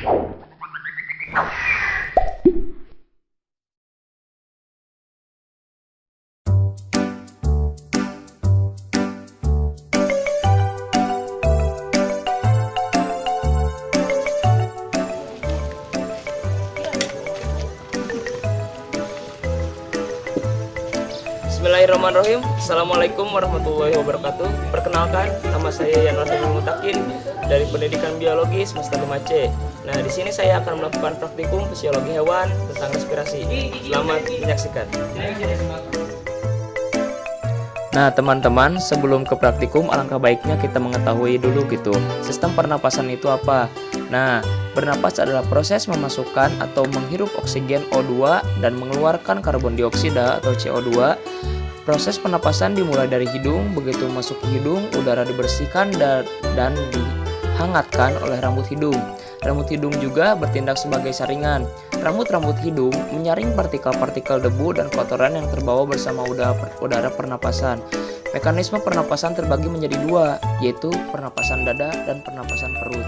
Bismillahirrahmanirrahim. Assalamualaikum warahmatullahi wabarakatuh. Perkenalkan, nama saya Yanwar Habibul Mutakin dari Pendidikan Biologi semester 5C. Nah, di sini saya akan melakukan praktikum fisiologi hewan tentang respirasi. Selamat menyaksikan. Nah, teman-teman, sebelum ke praktikum, alangkah baiknya kita mengetahui dulu gitu, sistem pernapasan itu apa. Nah, bernapas adalah proses memasukkan atau menghirup oksigen O2 dan mengeluarkan karbon dioksida atau CO2. Proses pernapasan dimulai dari hidung, begitu masuk ke hidung, udara dibersihkan dan dihangatkan oleh rambut hidung. Rambut hidung juga bertindak sebagai saringan. Rambut-rambut hidung menyaring partikel-partikel debu dan kotoran yang terbawa bersama udara pernapasan. Mekanisme pernapasan terbagi menjadi dua, yaitu pernapasan dada dan pernapasan perut.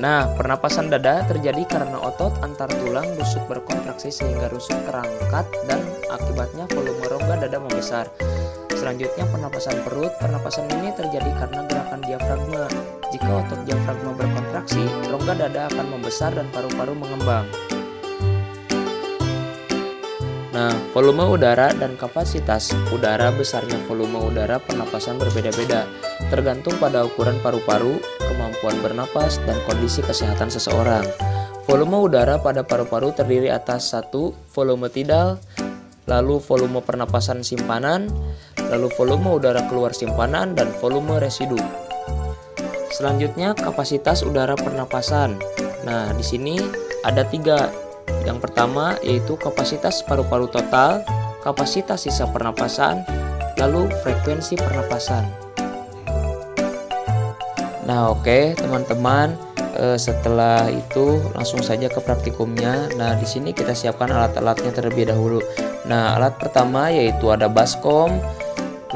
Nah, pernapasan dada terjadi karena otot antar tulang rusuk berkontraksi sehingga rusuk terangkat dan akibatnya volume rongga dada membesar. Selanjutnya pernapasan perut. Pernapasan ini terjadi karena gerakan diafragma. Jika otot diafragma berkontraksi, rongga dada akan membesar dan paru-paru mengembang. Nah, volume udara dan kapasitas udara. Besarnya volume udara pernapasan berbeda-beda, tergantung pada ukuran paru-paru, kemampuan bernapas, dan kondisi kesehatan seseorang. Volume udara pada paru-paru terdiri atas 1. Volume tidal, lalu volume pernapasan simpanan, lalu volume udara keluar simpanan, dan volume residu. Selanjutnya, kapasitas udara pernapasan. Nah, di sini ada 3. Yang pertama yaitu kapasitas paru-paru total, kapasitas sisa pernapasan, lalu frekuensi pernapasan. Nah, oke, teman-teman, setelah itu langsung saja ke praktikumnya. Nah, di sini kita siapkan alat-alatnya terlebih dahulu. Nah, alat pertama yaitu ada baskom,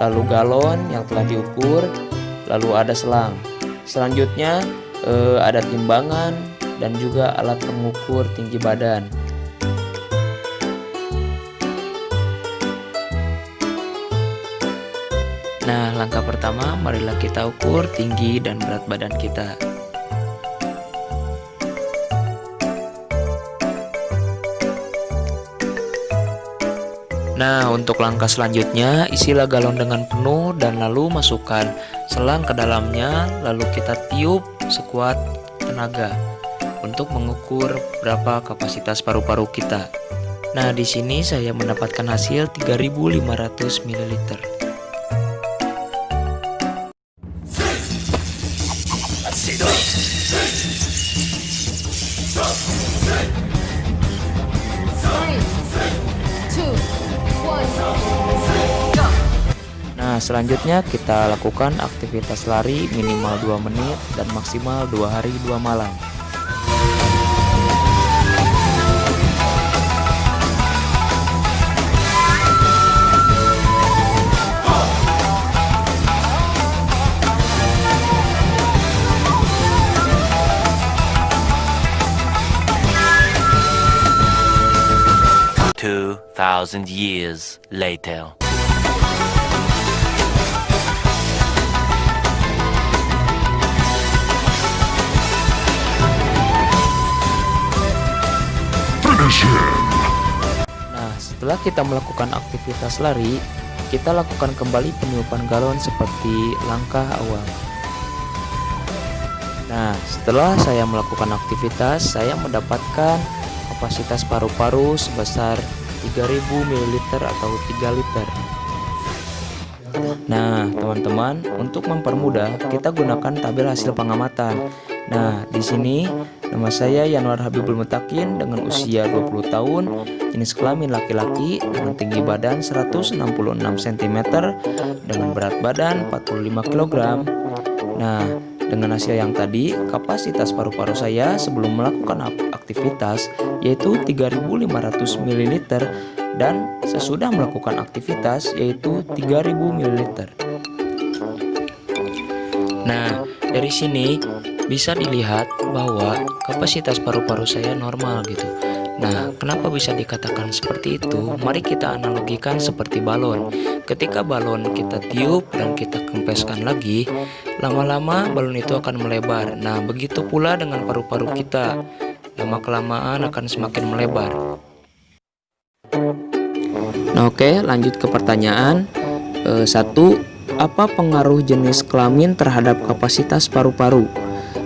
lalu galon yang telah diukur, lalu ada selang. Selanjutnya ada timbangan dan juga alat pengukur tinggi badan. Nah, langkah pertama, marilah kita ukur tinggi dan berat badan kita. Nah, untuk langkah selanjutnya, isilah galon dengan penuh dan lalu masukkan selang ke dalamnya, lalu kita tiup sekuat tenaga untuk mengukur berapa kapasitas paru-paru kita. Nah, di sini saya mendapatkan hasil 3.500 ml. Nah, selanjutnya kita lakukan aktivitas lari minimal 2 menit dan maksimal 2 hari 2 malam. Thousand years later. Nah, setelah kita melakukan aktivitas lari, kita lakukan kembali peniupan galon seperti langkah awal. Nah, setelah saya melakukan aktivitas, saya mendapatkan kapasitas paru-paru sebesar 3000 ml atau 3 liter. Nah, teman-teman, untuk mempermudah, kita gunakan tabel hasil pengamatan. Nah, di sini nama saya Yanwar Habibul Mutakin dengan usia 20 tahun, jenis kelamin laki-laki, dengan tinggi badan 166 cm, dengan berat badan 45 kg. Nah, dengan hasil yang tadi, kapasitas paru-paru saya sebelum melakukan aktivitas yaitu 3.500 ml dan sesudah melakukan aktivitas yaitu 3.000 ml. Nah, dari sini bisa dilihat bahwa kapasitas paru-paru saya normal gitu. Nah, kenapa bisa dikatakan seperti itu? Mari kita analogikan seperti balon. Ketika balon kita tiup dan kita kempeskan lagi, lama-lama balon itu akan melebar. Nah, begitu pula dengan paru-paru kita. Lama-kelamaan akan semakin melebar. Nah, oke, lanjut ke pertanyaan. 1. Apa pengaruh jenis kelamin terhadap kapasitas paru-paru?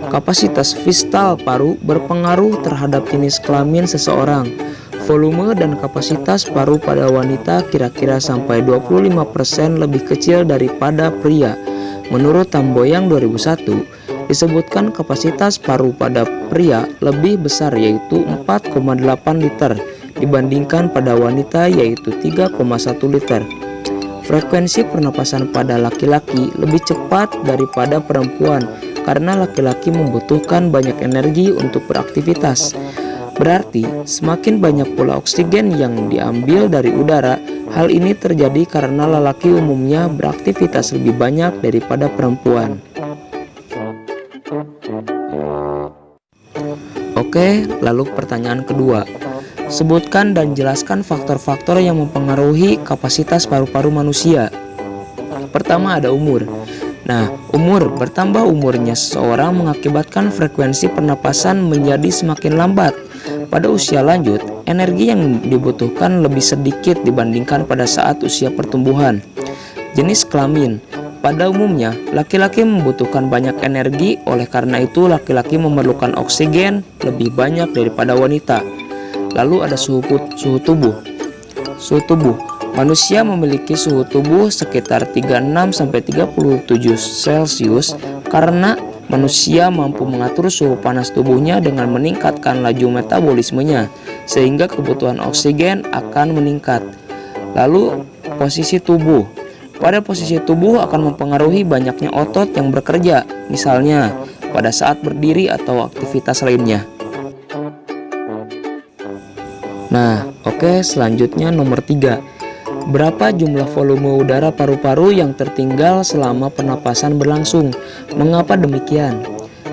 Kapasitas fistal paru berpengaruh terhadap jenis kelamin seseorang. Volume dan kapasitas paru pada wanita kira-kira sampai 25% lebih kecil daripada pria. Menurut Tamboyang 2001, disebutkan kapasitas paru pada pria lebih besar yaitu 4,8 liter dibandingkan pada wanita yaitu 3,1 liter. Frekuensi pernapasan pada laki-laki lebih cepat daripada perempuan karena laki-laki membutuhkan banyak energi untuk beraktivitas. Berarti, semakin banyak pula oksigen yang diambil dari udara. Hal ini terjadi karena lelaki umumnya beraktivitas lebih banyak daripada perempuan. Oke, lalu pertanyaan kedua. Sebutkan dan jelaskan faktor-faktor yang mempengaruhi kapasitas paru-paru manusia. Pertama ada umur. Nah, bertambah umurnya seseorang mengakibatkan frekuensi pernapasan menjadi semakin lambat. Pada usia lanjut, energi yang dibutuhkan lebih sedikit dibandingkan pada saat usia pertumbuhan. Jenis kelamin. Pada umumnya, laki-laki membutuhkan banyak energi, oleh karena itu laki-laki memerlukan oksigen lebih banyak daripada wanita. Lalu ada suhu tubuh. Suhu tubuh. Manusia memiliki suhu tubuh sekitar 36-37 Celcius karena manusia mampu mengatur suhu panas tubuhnya dengan meningkatkan laju metabolismenya, sehingga kebutuhan oksigen akan meningkat. Lalu, posisi tubuh. Pada posisi tubuh akan mempengaruhi banyaknya otot yang bekerja, misalnya pada saat berdiri atau aktivitas lainnya. Nah, oke, selanjutnya nomor 3. Berapa jumlah volume udara paru-paru yang tertinggal selama pernapasan berlangsung? Mengapa demikian?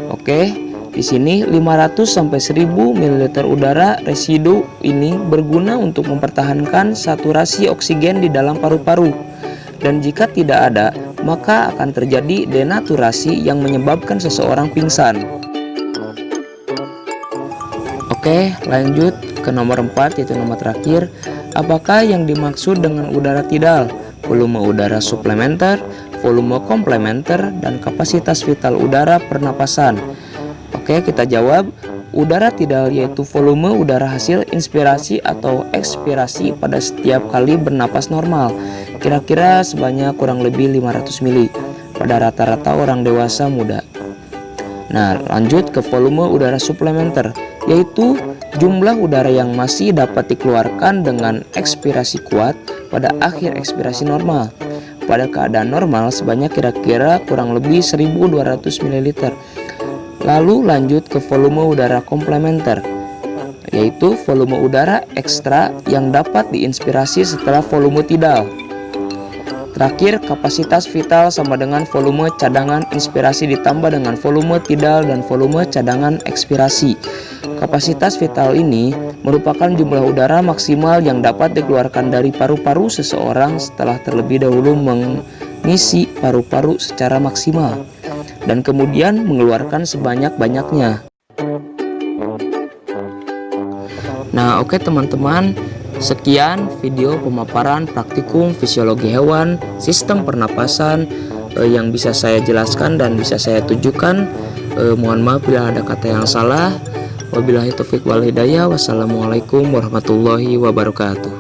Oke, di sini 500 sampai 1000 ml udara residu ini berguna untuk mempertahankan saturasi oksigen di dalam paru-paru. Dan jika tidak ada, maka akan terjadi denaturasi yang menyebabkan seseorang pingsan. Oke, lanjut ke nomor 4, yaitu nomor terakhir. Apakah yang dimaksud dengan udara tidal? Volume udara suplementer, volume komplementer, dan kapasitas vital udara pernapasan. Oke, kita jawab. Udara tidal yaitu volume udara hasil inspirasi atau ekspirasi pada setiap kali bernapas normal, kira-kira sebanyak kurang lebih 500 mili pada rata-rata orang dewasa muda. Nah, lanjut ke volume udara suplementer, yaitu jumlah udara yang masih dapat dikeluarkan dengan ekspirasi kuat pada akhir ekspirasi normal. Pada keadaan normal sebanyak kira-kira kurang lebih 1200 ml. Lalu lanjut ke volume udara komplementer, yaitu volume udara ekstra yang dapat diinspirasi setelah volume tidal. Terakhir, kapasitas vital sama dengan volume cadangan inspirasi ditambah dengan volume tidal dan volume cadangan ekspirasi. Kapasitas vital ini merupakan jumlah udara maksimal yang dapat dikeluarkan dari paru-paru seseorang setelah terlebih dahulu mengisi paru-paru secara maksimal dan kemudian mengeluarkan sebanyak-banyaknya. Nah, oke teman-teman, sekian video pemaparan praktikum fisiologi hewan, sistem pernapasan yang bisa saya jelaskan dan bisa saya tunjukkan. Mohon maaf bila ada kata yang salah. Wabillahi taufiq wal hidayah. Wassalamualaikum warahmatullahi wabarakatuh.